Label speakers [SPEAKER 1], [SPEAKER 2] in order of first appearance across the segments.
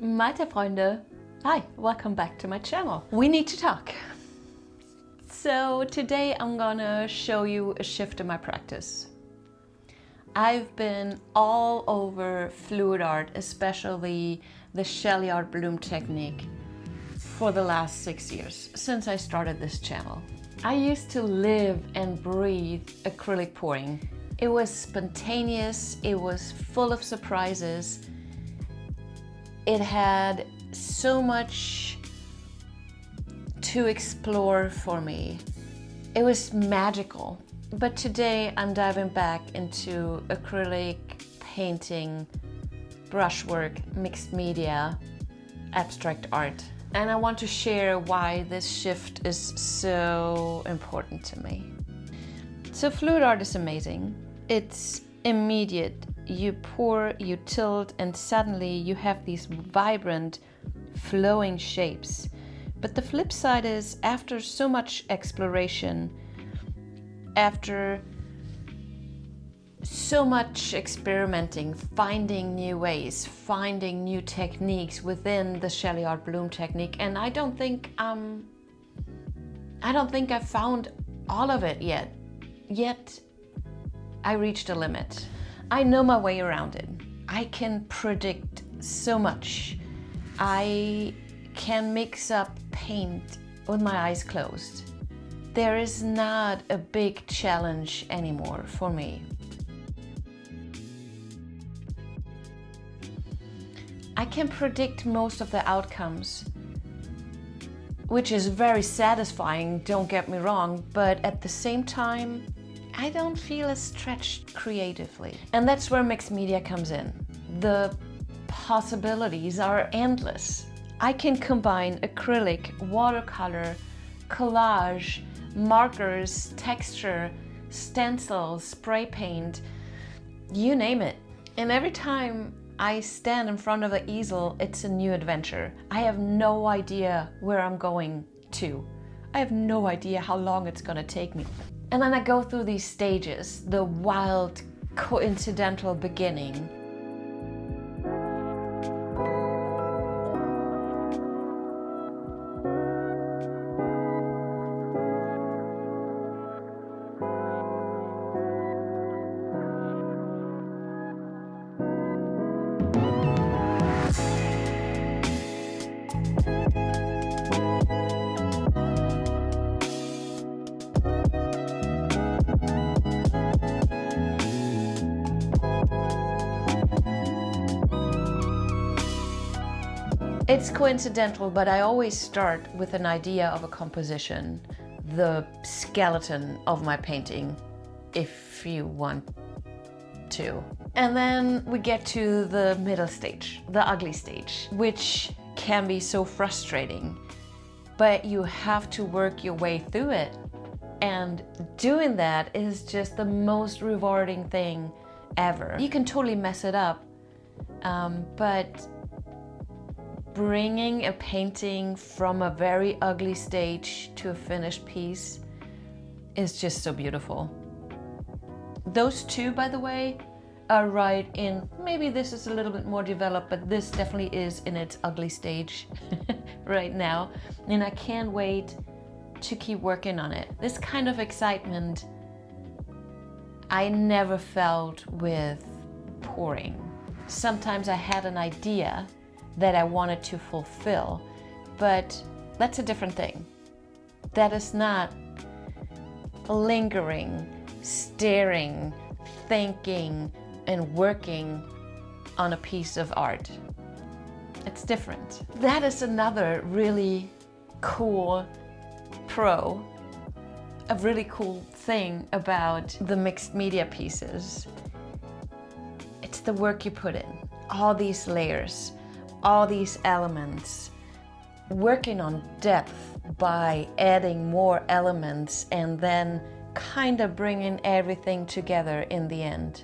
[SPEAKER 1] Maite Freunde, hi, welcome back to my channel. We need to talk. So today I'm gonna show you a shift in my practice. I've been all over Fluidart, especially the shelly art bloom technique, for the last 6 years, since I started this channel. I used to live and breathe acrylic pouring. It was spontaneous, it was full of surprises. It had so much to explore for me. It was magical. But today I'm diving back into acrylic, painting, brushwork, mixed media, abstract art. And I want to share why this shift is so important to me. So Fluidart is amazing. It's immediate. You pour, you tilt, and suddenly you have these vibrant, flowing shapes. But the flip side is, after so much exploration, after so much experimenting, finding new ways, finding new techniques within the shelly art bloom technique, and I don't think I've found all of it yet. Yet I reached a limit. I know my way around it. I can predict so much. I can mix up paint with my eyes closed. There is not a big challenge anymore for me. I can predict most of the outcomes, which is very satisfying, don't get me wrong, but at the same time, I don't feel as stretched creatively. And that's where mixed media comes in. The possibilities are endless. I can combine acrylic, watercolor, collage, markers, texture, stencils, spray paint, you name it. And every time I stand in front of the easel, it's a new adventure. I have no idea where I'm going to. I have no idea how long it's gonna take me. And then I go through these stages, the wild, coincidental beginning. It's coincidental, but I always start with an idea of a composition, the skeleton of my painting, if you want to. And then we get to the middle stage, the ugly stage, which can be so frustrating, but you have to work your way through it. And doing that is just the most rewarding thing ever. You can totally mess it up, but bringing a painting from a very ugly stage to a finished piece is just so beautiful. Those two, by the way, are right in, maybe this is a little bit more developed, but this definitely is in its ugly stage right now. And I can't wait to keep working on it. This kind of excitement I never felt with pouring. Sometimes I had an idea that I wanted to fulfill, but that's a different thing. That is not lingering, staring, thinking, and working on a piece of art. It's different. That is another really cool a really cool thing about the mixed media pieces. It's the work you put in, all these layers, all these elements, working on depth by adding more elements and then kind of bringing everything together in the end.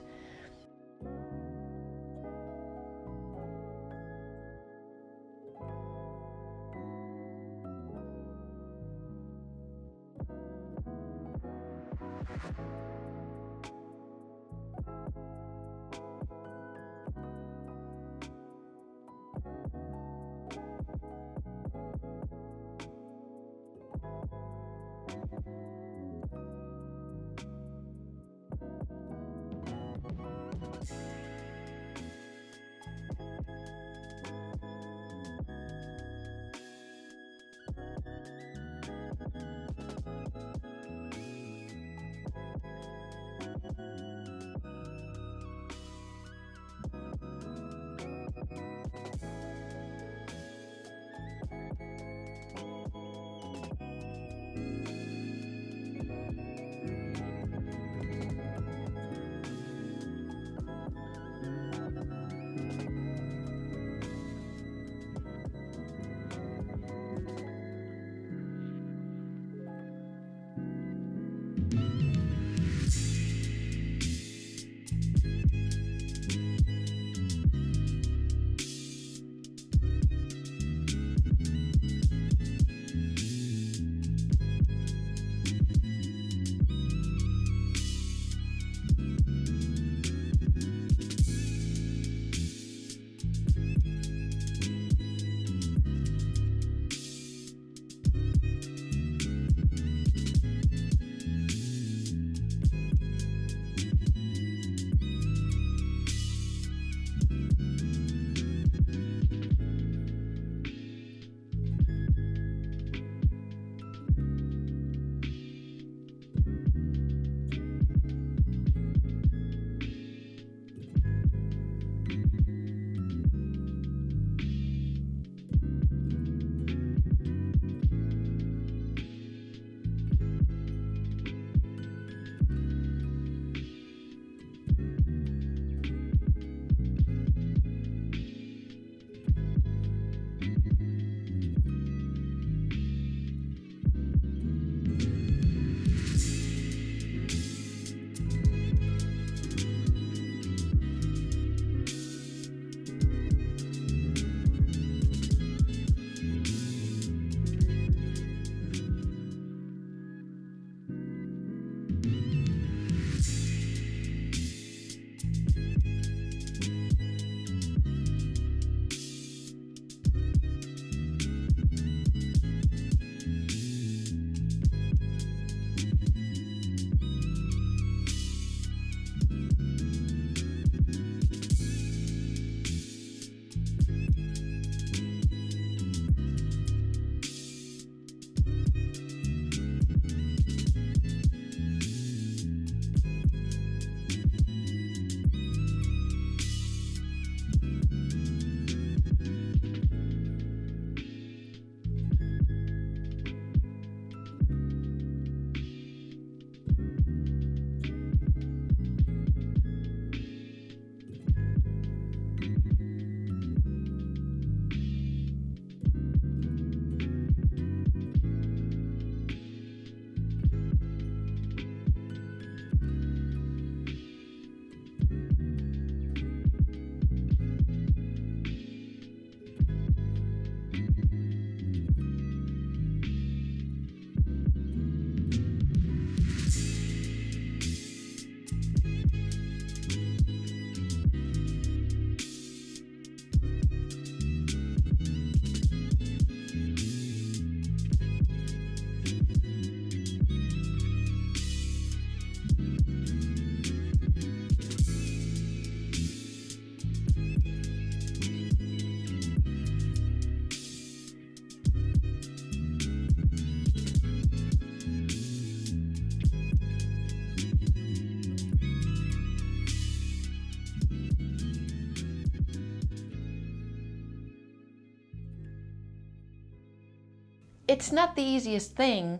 [SPEAKER 1] It's not the easiest thing,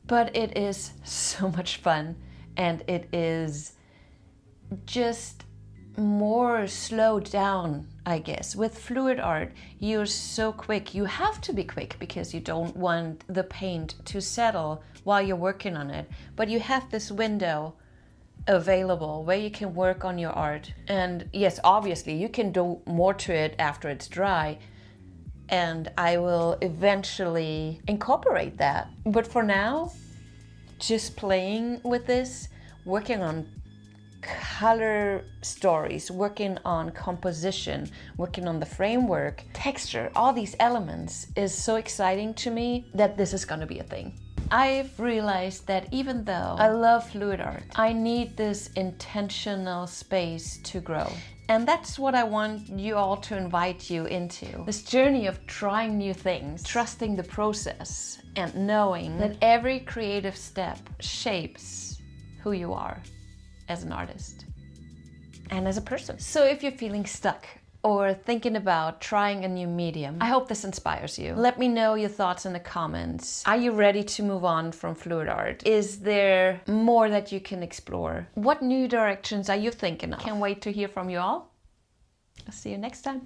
[SPEAKER 1] but it is so much fun, and it is just more slowed down, I guess. With Fluidart, you're so quick. You have to be quick because you don't want the paint to settle while you're working on it. But you have this window available where you can work on your art. And yes, obviously you can do more to it after it's dry, and I will eventually incorporate that. But for now, just playing with this, working on color stories, working on composition, working on the framework, texture, all these elements is so exciting to me that this is gonna be a thing. I've realized that even though I love Fluidart, I need this intentional space to grow. And that's what I want you all to invite you into. This journey of trying new things, trusting the process, and knowing that every creative step shapes who you are as an artist and as a person. So if you're feeling stuck or thinking about trying a new medium, I hope this inspires you. Let me know your thoughts in the comments. Are you ready to move on from Fluidart? Is there more that you can explore? What new directions are you thinking of? Can't wait to hear from you all. I'll see you next time.